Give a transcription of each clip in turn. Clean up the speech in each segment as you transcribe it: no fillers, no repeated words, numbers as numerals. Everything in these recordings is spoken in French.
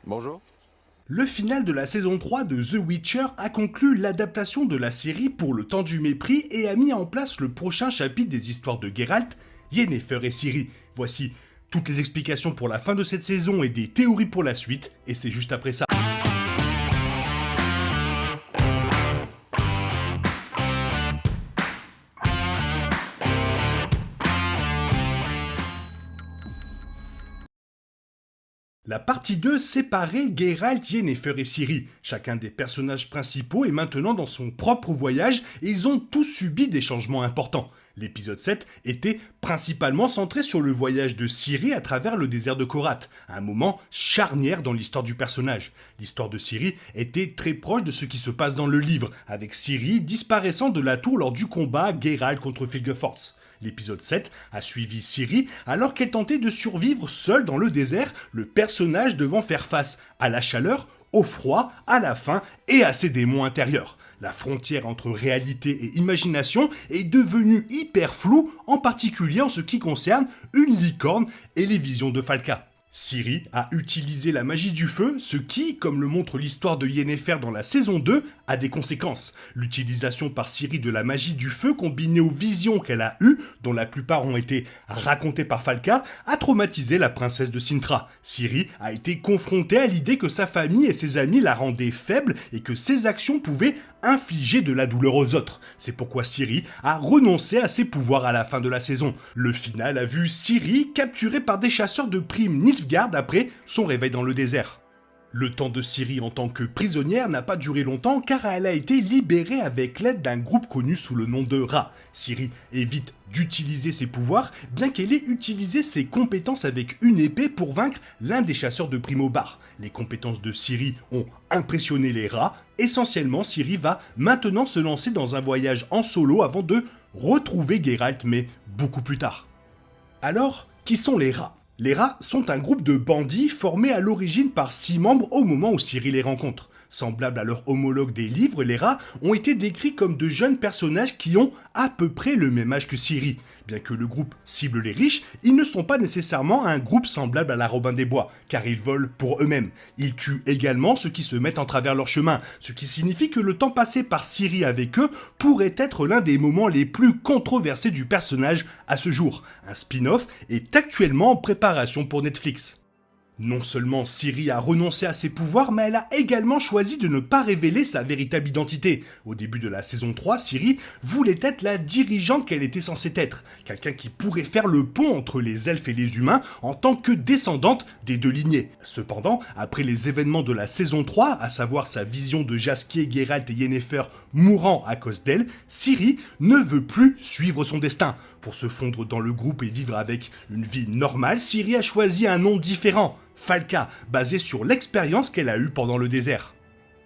Bonjour. Le final de la saison 3 de The Witcher a conclu l'adaptation de la série pour le temps du mépris et a mis en place le prochain chapitre des histoires de Geralt, Yennefer et Ciri. Voici toutes les explications pour la fin de cette saison et des théories pour la suite, et c'est juste après ça. La partie 2 séparait Geralt, Yennefer et Ciri. Chacun des personnages principaux est maintenant dans son propre voyage et ils ont tous subi des changements importants. L'épisode 7 était principalement centré sur le voyage de Ciri à travers le désert de Korath, un moment charnière dans l'histoire du personnage. L'histoire de Ciri était très proche de ce qui se passe dans le livre, avec Ciri disparaissant de la tour lors du combat Geralt contre Vilgefortz. L'épisode 7 a suivi Ciri alors qu'elle tentait de survivre seule dans le désert, le personnage devant faire face à la chaleur, au froid, à la faim et à ses démons intérieurs. La frontière entre réalité et imagination est devenue hyper floue, en particulier en ce qui concerne une licorne et les visions de Falka. Ciri a utilisé la magie du feu, ce qui, comme le montre l'histoire de Yennefer dans la saison 2, a des conséquences. L'utilisation par Ciri de la magie du feu combinée aux visions qu'elle a eues, dont la plupart ont été racontées par Falka, a traumatisé la princesse de Cintra. Ciri a été confrontée à l'idée que sa famille et ses amis la rendaient faible et que ses actions pouvaient infliger de la douleur aux autres. C'est pourquoi Ciri a renoncé à ses pouvoirs à la fin de la saison. Le final a vu Ciri capturée par des chasseurs de primes Nilfgaard après son réveil dans le désert. Le temps de Ciri en tant que prisonnière n'a pas duré longtemps car elle a été libérée avec l'aide d'un groupe connu sous le nom de Ra. Ciri évite d'utiliser ses pouvoirs, bien qu'elle ait utilisé ses compétences avec une épée pour vaincre l'un des chasseurs de Primobar. Les compétences de Ciri ont impressionné les rats. Essentiellement, Ciri va maintenant se lancer dans un voyage en solo avant de retrouver Geralt, mais beaucoup plus tard. Alors, qui sont les rats ? Les rats sont un groupe de bandits formés à l'origine par 6 membres au moment où Ciri les rencontre. Semblables à leurs homologues des livres, les rats ont été décrits comme de jeunes personnages qui ont à peu près le même âge que Ciri. Bien que le groupe cible les riches, ils ne sont pas nécessairement un groupe semblable à la Robin des Bois, car ils volent pour eux-mêmes. Ils tuent également ceux qui se mettent en travers leur chemin, ce qui signifie que le temps passé par Ciri avec eux pourrait être l'un des moments les plus controversés du personnage à ce jour. Un spin-off est actuellement en préparation pour Netflix. Non seulement Ciri a renoncé à ses pouvoirs, mais elle a également choisi de ne pas révéler sa véritable identité. Au début de la saison 3, Ciri voulait être la dirigeante qu'elle était censée être, quelqu'un qui pourrait faire le pont entre les elfes et les humains en tant que descendante des deux lignées. Cependant, après les événements de la saison 3, à savoir sa vision de Jaskier, Geralt et Yennefer mourant à cause d'elle, Ciri ne veut plus suivre son destin. Pour se fondre dans le groupe et vivre avec une vie normale, Ciri a choisi un nom différent, Falka, basé sur l'expérience qu'elle a eue pendant le désert.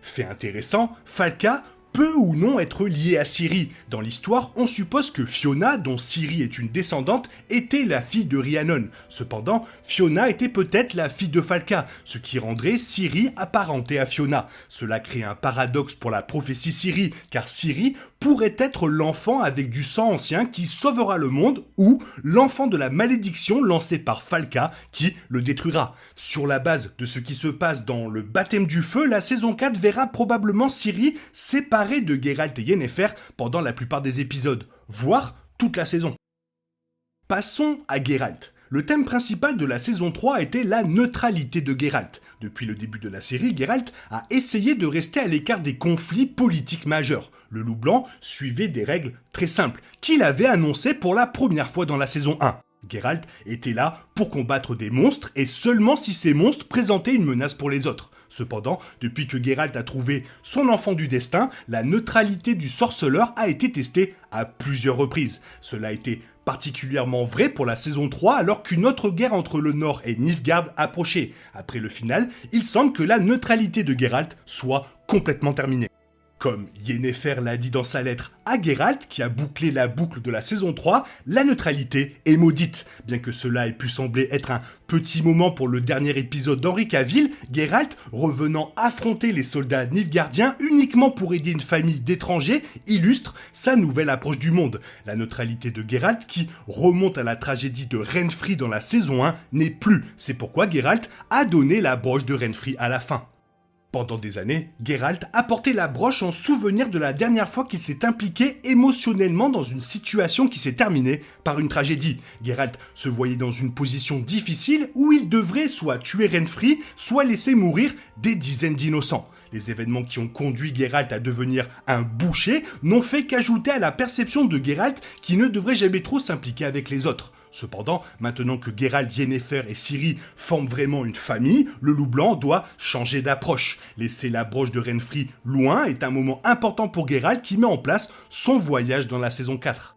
Fait intéressant, Falka peut ou non être liée à Ciri. Dans l'histoire, on suppose que Fiona, dont Ciri est une descendante, était la fille de Rhiannon. Cependant, Fiona était peut-être la fille de Falka, ce qui rendrait Ciri apparentée à Fiona. Cela crée un paradoxe pour la prophétie Ciri, car Ciri pourrait être l'enfant avec du sang ancien qui sauvera le monde, ou l'enfant de la malédiction lancée par Falka qui le détruira. Sur la base de ce qui se passe dans le baptême du feu, la saison 4 verra probablement Ciri séparée de Geralt et Yennefer pendant la plupart des épisodes, voire toute la saison. Passons à Geralt. Le thème principal de la saison 3 était la neutralité de Geralt. Depuis le début de la série, Geralt a essayé de rester à l'écart des conflits politiques majeurs. Le Loup Blanc suivait des règles très simples, qu'il avait annoncées pour la première fois dans la saison 1. Geralt était là pour combattre des monstres et seulement si ces monstres présentaient une menace pour les autres. Cependant, depuis que Geralt a trouvé son enfant du destin, la neutralité du sorceleur a été testée à plusieurs reprises. Cela a été particulièrement vrai pour la saison 3 alors qu'une autre guerre entre le Nord et Nilfgaard approchait. Après le final, il semble que la neutralité de Geralt soit complètement terminée. Comme Yennefer l'a dit dans sa lettre à Geralt, qui a bouclé la boucle de la saison 3, la neutralité est maudite. Bien que cela ait pu sembler être un petit moment pour le dernier épisode d'Henri Cavill, Geralt, revenant affronter les soldats nilfgaardiens uniquement pour aider une famille d'étrangers, illustre sa nouvelle approche du monde. La neutralité de Geralt, qui remonte à la tragédie de Renfri dans la saison 1, n'est plus. C'est pourquoi Geralt a donné la broche de Renfri à la fin. Pendant des années, Geralt a porté la broche en souvenir de la dernière fois qu'il s'est impliqué émotionnellement dans une situation qui s'est terminée par une tragédie. Geralt se voyait dans une position difficile où il devrait soit tuer Renfri, soit laisser mourir des dizaines d'innocents. Les événements qui ont conduit Geralt à devenir un boucher n'ont fait qu'ajouter à la perception de Geralt qui ne devrait jamais trop s'impliquer avec les autres. Cependant, maintenant que Geralt, Yennefer et Ciri forment vraiment une famille, le loup blanc doit changer d'approche. Laisser la broche de Renfri loin est un moment important pour Geralt qui met en place son voyage dans la saison 4.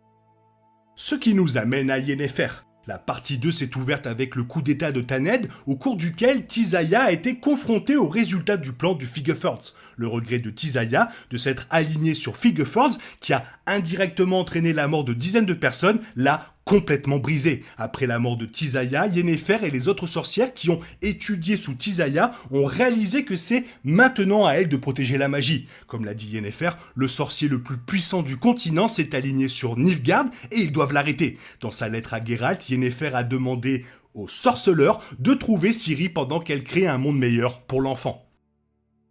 Ce qui nous amène à Yennefer. La partie 2 s'est ouverte avec le coup d'état de Tanned, au cours duquel Tissaia a été confronté au résultat du plan du Figeffords. Le regret de Tissaia de s'être aligné sur Figeffords, qui a indirectement entraîné la mort de dizaines de personnes, l'a complètement brisé. Après la mort de Tissaia, Yennefer et les autres sorcières qui ont étudié sous Tissaia ont réalisé que c'est maintenant à elle de protéger la magie. Comme l'a dit Yennefer, le sorcier le plus puissant du continent s'est aligné sur Nilfgaard et ils doivent l'arrêter. Dans sa lettre à Geralt, Yennefer a demandé aux sorceleurs de trouver Ciri pendant qu'elle crée un monde meilleur pour l'enfant.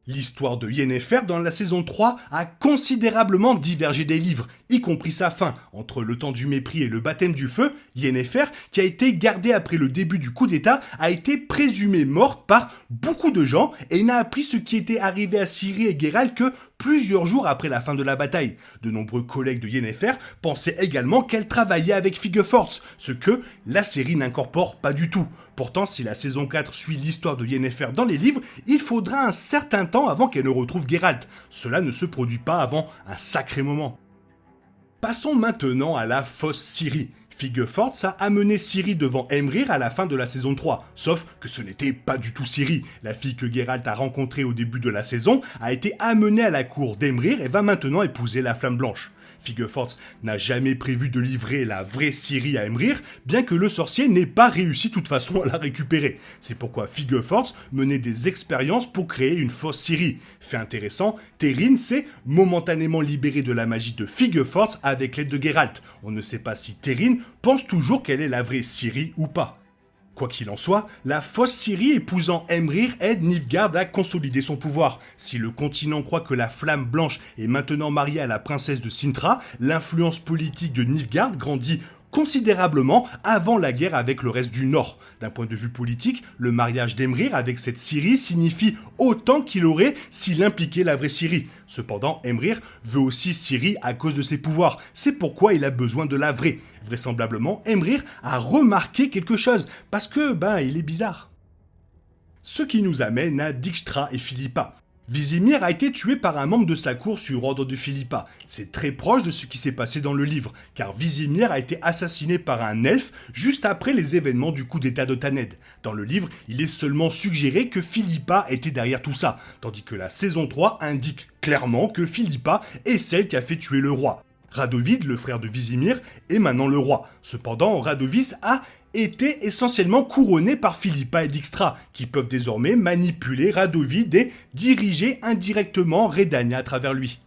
L'histoire de Yennefer dans la saison 3 a considérablement divergé des livres, y compris sa fin. Entre le temps du mépris et le baptême du feu, Yennefer, qui a été gardée après le début du coup d'état, a été présumée morte par beaucoup de gens et n'a appris ce qui était arrivé à Ciri et Geralt que plusieurs jours après la fin de la bataille. De nombreux collègues de Yennefer pensaient également qu'elle travaillait avec Figeffords, ce que la série n'incorpore pas du tout. Pourtant, si la saison 4 suit l'histoire de Yennefer dans les livres, il faudra un certain temps avant qu'elle ne retrouve Geralt. Cela ne se produit pas avant un sacré moment. Passons maintenant à la fausse Ciri. Figeffords a amené Ciri devant Aemrir à la fin de la saison 3, sauf que ce n'était pas du tout Ciri. La fille que Geralt a rencontrée au début de la saison a été amenée à la cour d'Aemrir et va maintenant épouser la Flamme Blanche. Figeffords n'a jamais prévu de livrer la vraie Ciri à Aemrir, bien que le sorcier n'ait pas réussi de toute façon à la récupérer. C'est pourquoi Figeffords menait des expériences pour créer une fausse Ciri. Fait intéressant, Terrine s'est momentanément libérée de la magie de Figeffords avec l'aide de Geralt. On ne sait pas si Terrine pense toujours qu'elle est la vraie Ciri ou pas. Quoi qu'il en soit, la fausse Ciri épousant Aemrir aide Nilfgaard à consolider son pouvoir. Si le continent croit que la Flamme Blanche est maintenant mariée à la princesse de Cintra, l'influence politique de Nilfgaard grandit considérablement avant la guerre avec le reste du Nord. D'un point de vue politique, le mariage d'Aemrir avec cette Ciri signifie autant qu'il aurait s'il impliquait la vraie Ciri. Cependant, Aemrir veut aussi Ciri à cause de ses pouvoirs. C'est pourquoi il a besoin de la vraie. Vraisemblablement, Aemrir a remarqué quelque chose, parce que, il est bizarre. Ce qui nous amène à Dijkstra et Philippa. Vizimir a été tué par un membre de sa cour sur ordre de Philippa. C'est très proche de ce qui s'est passé dans le livre, car Vizimir a été assassiné par un elfe juste après les événements du coup d'état de Tanned. Dans le livre, il est seulement suggéré que Philippa était derrière tout ça, tandis que la saison 3 indique clairement que Philippa est celle qui a fait tuer le roi. Radovid, le frère de Vizimir, est maintenant le roi. Cependant, Radovid a été essentiellement couronné par Philippa et Dijkstra, qui peuvent désormais manipuler Radovid et diriger indirectement Redania à travers lui.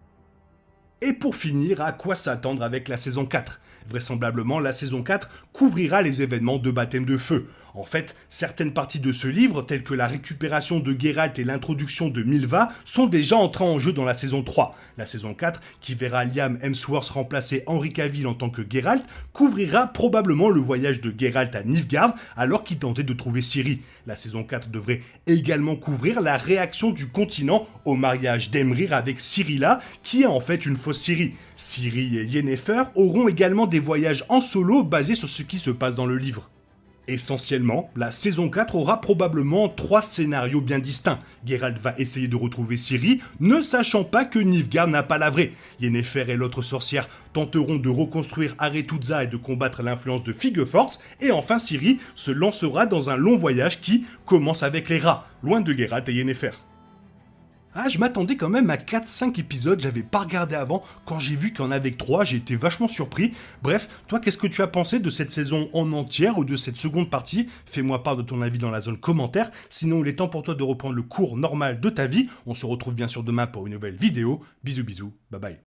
Et pour finir, à quoi s'attendre avec la saison 4 ? Vraisemblablement, la saison 4 couvrira les événements de baptême de feu. En fait, certaines parties de ce livre, telles que la récupération de Geralt et l'introduction de Milva, sont déjà entrées en jeu dans la saison 3. La saison 4, qui verra Liam Hemsworth remplacer Henry Cavill en tant que Geralt, couvrira probablement le voyage de Geralt à Nilfgaard alors qu'il tentait de trouver Ciri. La saison 4 devrait également couvrir la réaction du continent au mariage d'Aemrir avec Cirilla, qui est en fait une fausse Ciri. Ciri et Yennefer auront également des voyages en solo basés sur ce qui se passe dans le livre. Essentiellement, la saison 4 aura probablement 3 scénarios bien distincts. Geralt va essayer de retrouver Ciri, ne sachant pas que Nilfgaard n'a pas la vraie. Yennefer et l'autre sorcière tenteront de reconstruire Aretuza et de combattre l'influence de Figeffords, et enfin Ciri se lancera dans un long voyage qui commence avec les rats, loin de Geralt et Yennefer. Ah, je m'attendais quand même à 4-5 épisodes, j'avais pas regardé avant. Quand j'ai vu qu'il y en avait que 3, j'ai été vachement surpris. Bref, toi, qu'est-ce que tu as pensé de cette saison en entière ou de cette seconde partie? Fais-moi part de ton avis dans la zone commentaire. Sinon, il est temps pour toi de reprendre le cours normal de ta vie. On se retrouve bien sûr demain pour une nouvelle vidéo. Bisous bisous, bye bye.